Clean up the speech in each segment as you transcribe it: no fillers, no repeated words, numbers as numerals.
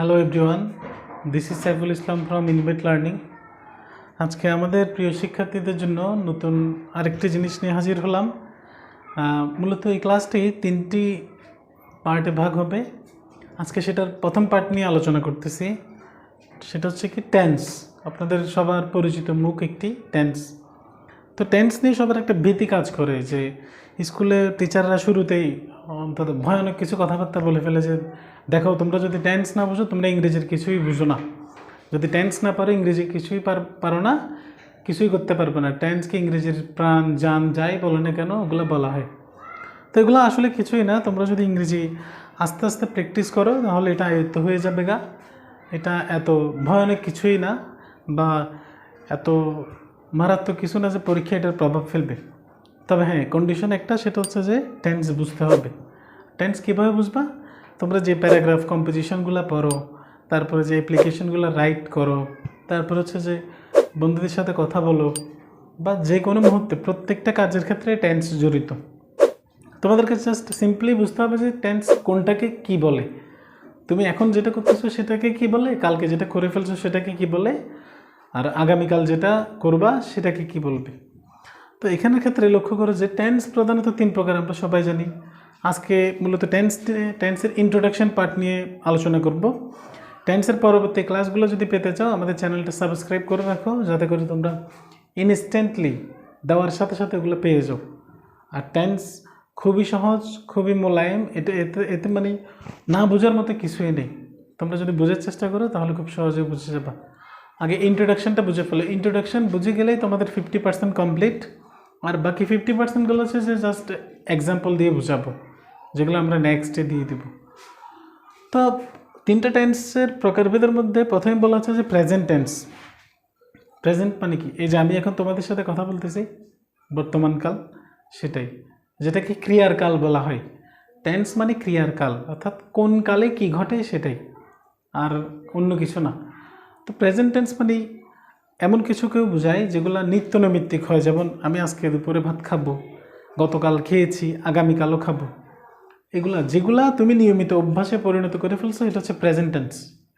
Hello everyone, this is Saiful Islam from invade learning. আজকে আমাদের প্রিয় শিক্ষার্থীদের জন্য নতুন আরেকটি জিনিস নিয়ে হাজির হলাম। মূলত এই ক্লাসটি 3টি পার্টে ভাগ হবে। আজকে সেটার প্রথম পার্ট নিয়ে আলোচনা করতেছি। সেটা হচ্ছে কি টেন্স। আপনাদের সবার পরিচিত মুখ একটি টেন্স। তো টেন্স নিয়ে সবার একটা ভীতি কাজ করে যে স্কুলে টিচাররা শুরুতেই অন্তত ভয়ানক কিছু কথাবার্তা বলে ফেলে যে দেখো, তোমরা যদি টেন্স না বুঝো তোমরা ইংরেজির কিছুই বুঝো না, যদি টেন্স না পারো ইংরেজি কিছুই পারো না, কিছুই করতে পারবে না। টেন্সকে ইংরেজির প্রাণ জান যাই বলো না কেন ওগুলো বলা হয়। তো এগুলো আসলে কিছুই না। তোমরা যদি ইংরেজি আস্তে আস্তে প্র্যাকটিস করো তাহলে এটা আয়ত্ত হয়ে যাবে গা। এটা এত ভয়ানক কিছুই না বা এত মারাত্মক কিছু না যে পরীক্ষা এটার প্রভাব ফেলবে। তবে হ্যাঁ, কন্ডিশন একটা, সেটা হচ্ছে যে টেন্স বুঝতে হবে। টেন্স কীভাবে বুঝবা? তোমরা যে প্যারাগ্রাফ কম্পোজিশনগুলো পড়ো, তারপরে যে অ্যাপ্লিকেশনগুলো রাইট করো, তারপর হচ্ছে যে বন্ধুদের সাথে কথা বলো, বা যে কোনো মুহূর্তে প্রত্যেকটা কাজের ক্ষেত্রে টেন্স জড়িত। তোমাদেরকে জাস্ট সিম্পলি বুঝতে হবে যে টেন্স কোনটাকে কি বলে। তুমি এখন যেটা করতেছো সেটাকে কি বলে, কালকে যেটা করে ফেলছো সেটাকে কি বলে, আর আগামীকাল যেটা করবা সেটাকে কি বলবে। তো এখানের ক্ষেত্রে লক্ষ্য করো যে টেন্স প্রধানত 3 প্রকার, আমরা সবাই জানি। আজকে মূলত টেন্সের ইন্ট্রোডাকশন পার্ট নিয়ে আলোচনা করব। টেন্সের পরবর্তী ক্লাসগুলো যদি পেতে চাও আমাদের চ্যানেলটা সাবস্ক্রাইব করে রাখো, যাতে করে তোমরা ইনস্ট্যান্টলি দেওয়ার সাথে সাথে ওগুলো পেয়ে যাও। আর টেন্স খুবই সহজ, খুবই মোলায়েম। এতে মানে না বোঝার মতো কিছুই নেই। তোমরা যদি বোঝার চেষ্টা করো তাহলে খুব সহজে বুঝে যাবা। আগে ইন্ট্রোডাকশনটা বুঝে ফেলো। ইন্ট্রোডাকশন বুঝে গেলেই তোমাদের 50% কমপ্লিট। আর বাকি 50%গুলো হচ্ছে যে জাস্ট এক্সাম্পল দিয়ে বুঝাবো, যেগুলো আমরা নেক্সটে দিয়ে দিব। তো 3টা টেন্সের প্রকারভেদের মধ্যে প্রথমে বলা হচ্ছে যে প্রেজেন্ট টেন্স। প্রেজেন্ট মানে কি? এই যে আমি এখন তোমাদের সাথে কথা বলতেছি, বর্তমানকাল, সেটাই, যেটাকে ক্রিয়ার কাল বলা হয়। টেন্স মানে ক্রিয়ার কাল, অর্থাৎ কোন কালে কি ঘটে সেটাই, আর অন্য কিছু না। তো প্রেজেন্ট টেন্স মানে এমন কিছুকেও বোঝায় যেগুলো নিত্য নৈমিত্তিক হয়। যেমন আমি আজকে দুপুরে ভাত খাবো, গতকাল খেয়েছি, আগামীকালও খাবো। যেগুলা তুমি নিয়মিত অভ্যাসে পরিণত করে ফেলছো, এটা হচ্ছে প্রেজেন্ট টেন্স।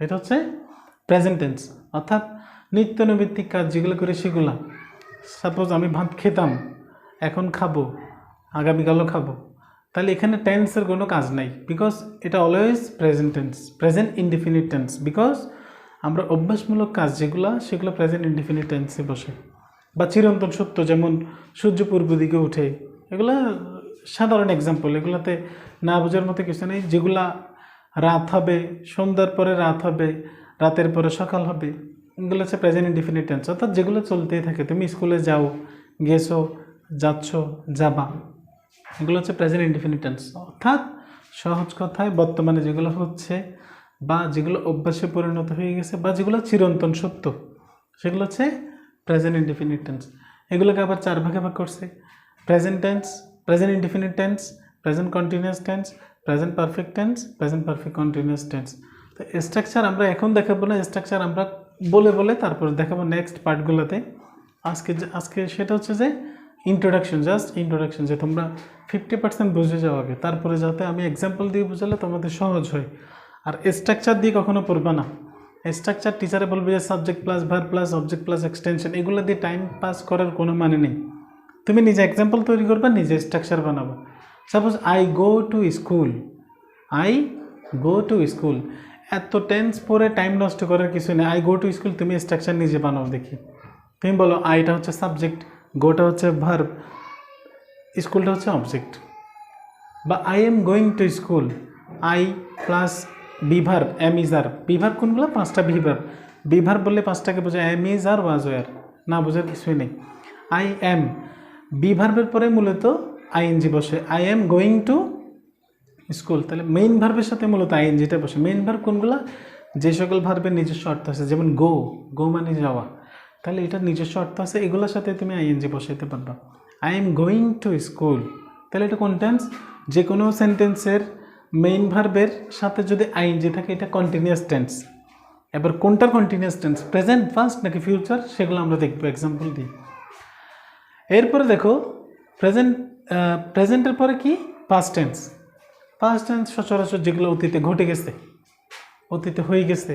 এটা হচ্ছে প্রেজেন্ট টেন্স, অর্থাৎ নিত্য নৈমিত্তিক কাজ যেগুলো করে সেগুলা। সাপোজ আমি ভাত খেতাম, এখন খাবো, আগামীকালও খাবো, তাহলে এখানে টেন্সের কোনো কাজ নাই, বিকজ এটা always present tense, present indefinite tense. Because আমরা অভ্যাসমূলক কাজ যেগুলো সেগুলো প্রেজেন্ট ইনডিফিনিট টেন্সে বসে। বা চিরন্তন সত্য, যেমন সূর্য পূর্ব দিকে উঠে, এগুলো সাধারণ এক্সাম্পল। এগুলোতে না বোঝার মতো কিছু নেই। যেগুলা রাত হবে, সন্ধ্যার পরে রাত হবে, রাতের পরে সকাল হবে, এগুলো হচ্ছে প্রেজেন্ট ইনডিফিনিট টেন্স, অর্থাৎ যেগুলো চলতেই থাকে। তুমি স্কুলে যাও, গেছো, যাচ্ছ, যাবা, এগুলো হচ্ছে প্রেজেন্ট ইনডিফিনিট টেন্স। অর্থাৎ সহজ কথায় বর্তমানে যেগুলো হচ্ছে, বা যেগুলো অভ্যাসে পরিণত হয়ে গেছে, বা যেগুলো চিরন্তন সত্য, সেগুলো হচ্ছে প্রেজেন্ট ইনডিফিনিট টেন্স। এগুলোকে আবার 4 ভাগে ভাগ করছে: present tense, present indefinite tense, present continuous tense, present perfect tense, present perfect continuous tense. তো স্ট্রাকচার আমরা এখন দেখাবো না, স্ট্রাকচার আমরা বলে বলে তারপর দেখাবো নেক্সট পার্টগুলোতে। আজকে সেটা হচ্ছে যে ইন্ট্রোডাকশন, জাস্ট ইন্ট্রোডাকশন, যে তোমরা 50% বুঝে যাও আগে, তারপরে যাতে আমি এক্সাম্পল দিয়ে বুঝালে তোমাদের সহজ হয়। আর স্ট্রাকচার দিয়ে কখনো পড়বা না। স্ট্রাকচার টিচারে বলবে যে subject plus verb plus object plus extension, এগুলো দিয়ে টাইম পাস করার কোনো মানে নেই। তুমি নিজে এক্সাম্পল তৈরি করবা, নিজে স্ট্রাকচার বানাবো। Suppose I go to school, I go to school, এত টেন্স পরে টাইম নষ্ট করার কিছু নেই। আই গো টু স্কুল, তুমি স্ট্রাকচার নিজে বানাও দেখি। তুমি বলো আইটা হচ্ছে সাবজেক্ট, গোটা হচ্ছে ভার্ব, স্কুলটা হচ্ছে অবজেক্ট। বা I am going to school, I plus be verb, am is are. Be verb কোনগুলো? 5টা বি ভার্ব। বি ভার্ব বললে 5টাকে বোঝায়, am is are, was were, না বোঝার কিছুই নেই। আই এম, বি ভার্বের পরে মূলত আইএনজি বসে। I am going to school, তাহলে মেইন ভার্বের সাথে মূলত আইএনজিটা বসে। মেইন ভার্ব কোনগুলো? যে সকল ভার্বের নিজস্ব অর্থ আছে, যেমন গো, গো মানে যাওয়া, তাহলে এটার নিজস্ব অর্থ আছে, এগুলোর সাথে তুমি আইএনজি বসাইতে পারবা। I am going to school, তাহলে এটা কোন টেন্স? যে কোনো সেন্টেন্সের মেইন ভার্বের সাথে যদি আইএনজি থাকে এটা কন্টিনিউয়াস টেন্স। এবার কোনটার কন্টিনিউয়াস টেন্স, প্রেজেন্ট, ফার্স্ট নাকি ফিউচার, সেগুলো আমরা দেখবো এক্সাম্পল দিয়ে। এরপরে দেখো প্রেজেন্টের পরে কি? Past tense. পাস্ট টেন্স সচরাচর যেগুলো অতীতে ঘটে গেছে, অতীতে হয়ে গেছে।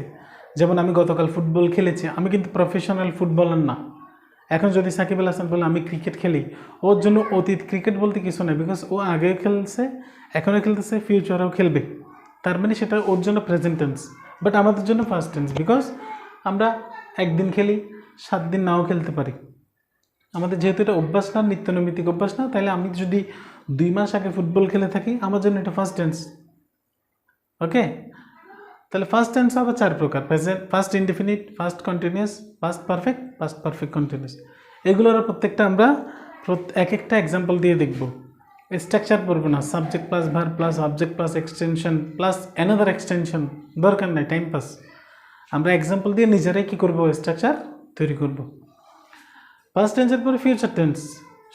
যেমন আমি গতকাল ফুটবল খেলেছি, আমি কিন্তু প্রফেশনাল ফুটবলার না। এখন যদি সাকিব আল হাসান বলে আমি ক্রিকেট খেলি, ওর জন্য অতীত ক্রিকেট বলতে কিছু নেই, বিকজ ও আগেও খেলছে, এখনও খেলতেছে, ফিউচারেও খেলবে। তার মানে সেটা ওর জন্য প্রেজেন্ট টেন্স, বাট আমাদের জন্য ফার্স্ট টেন্স, বিকজ আমরা একদিন খেলি, 7 দিন নাও খেলতে পারি। আমাদের যেহেতু এটা অভ্যাস না, নিত্যনৈমিত্তিক অভ্যাস না, তাহলে আমি যদি 2 মাস আগে ফুটবল খেলে থাকি, আমার জন্য এটা ফার্স্ট টেন্স। ওকে, তাহলে ফার্স্ট টেন্স হবে 4 প্রকার: present, first indefinite, first continuous, past perfect, past perfect continuous. এগুলোর প্রত্যেকটা আমরা এক একটা এক্সাম্পল দিয়ে দেখব। স্ট্রাকচার পড়বো না, subject plus verb plus object plus extension plus another extension, দরকার নাই, টাইম পাস। আমরা এক্সাম্পল দিয়ে নিজেরাই কী করবো, স্ট্রাকচার তৈরি করব। ফার্স্ট টেন্সের পরে ফিউচার টেন্স,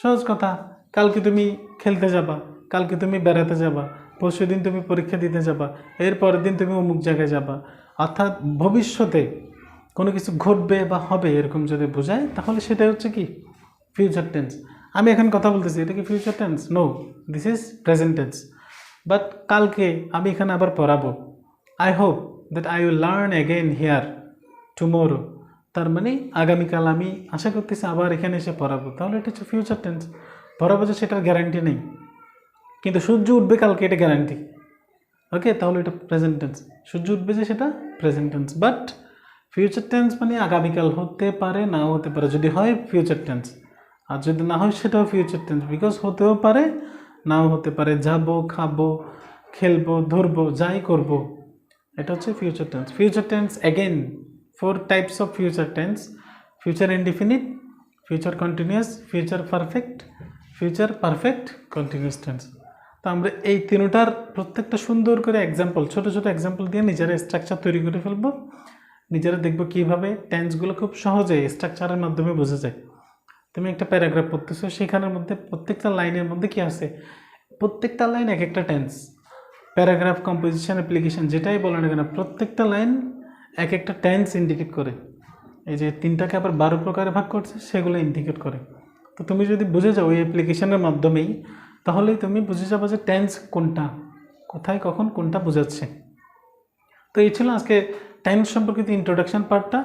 সহজ কথা। কালকে তুমি খেলতে যাবা, কালকে তুমি বেড়াতে যাবা, পরশু দিন তুমি পরীক্ষা দিতে যাবা, এর পরের দিন তুমি অমুক জায়গায় যাবা। অর্থাৎ ভবিষ্যতে কোনো কিছু ঘটবে বা হবে এরকম যদি বোঝায়, তাহলে সেটা হচ্ছে কি ফিউচার টেন্স। আমি এখন কথা বলতেছি, এটা কি future tense? No, this is present tense. But কালকে আমি এখানে আবার পড়াবো, I hope that I will learn again here tomorrow. তার মানে আগামীকাল আমি আশা করতেছি আবার এখানে এসে পড়াবো, তাহলে এটা হচ্ছে ফিউচার টেন্স। পড়াবো যে সেটার গ্যারান্টি নেই, কিন্তু সূর্য উঠবে কালকে, এটা গ্যারান্টি। ওকে, তাহলে এটা প্রেজেন্ট টেন্স। সূর্য উঠবে যে সেটা present tense. But future tense মানে আগামীকাল হতে পারে, নাও হতে পারে। যদি হয় ফিউচার টেন্স, আর যদি না হয় সেটাও ফিউচার টেন্স, বিকজ হতেও পারে, নাও হতে পারে। যাবো, খাবো, খেলবো, ধরবো, যাই করব, এটা হচ্ছে future tense. Future tense again 4 types of future tense: future indefinite, future continuous, future perfect, future perfect continuous tense. তো আমরা এই তিনটার প্রত্যেকটা সুন্দর করে এক্সাম্পল, ছোট ছোট এক্সাম্পল দিয়ে নিজেরা স্ট্রাকচার তৈরি করে ফেলবো। নিজেরা দেখবো কীভাবে টেন্সগুলো খুব সহজে স্ট্রাকচারের মাধ্যমে বোঝা যায়। তুমি একটা প্যারাগ্রাফ পড়তেছো, সেখানের মধ্যে প্রত্যেকটা লাইনের মধ্যে কি আছে, প্রত্যেকটা লাইন এক একটা টেন্স। প্যারাগ্রাফ, কম্পোজিশন, অ্যাপ্লিকেশন, যেটাই বলে না কেন, প্রত্যেকটা লাইন এক একটা টেন্স ইন্ডিকেট করে। এই যে 3টাকে আবার 12 প্রকারে ভাগ করছে, সেগুলো ইন্ডিকেট করে। তো তুমি যদি বুঝে যাও ওই অ্যাপ্লিকেশনের মাধ্যমেই, তাহলেই তুমি বুঝে যাবো যে টেন্স কোনটা, কোথায়, কখন, কোনটা বোঝাচ্ছে। তো এই ছিল আজকে টেন্স সম্পর্কিত ইন্ট্রোডাকশন পার্টটা।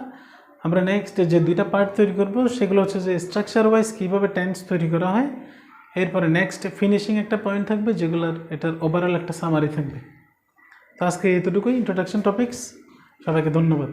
আমরা নেক্সট যে 2টা পার্ট তৈরি করব, সেগুলো হচ্ছে যে স্ট্রাকচার ওয়াইজ কীভাবে টেন্স তৈরি করা হয়। এরপরে নেক্সট ফিনিশিং একটা পয়েন্ট থাকবে, যেগুলোর এটার ওভারঅল একটা সামারি থাকবে। তো আজকে এতটুকুই ইন্ট্রোডাকশন টপিকস। সবাইকে ধন্যবাদ।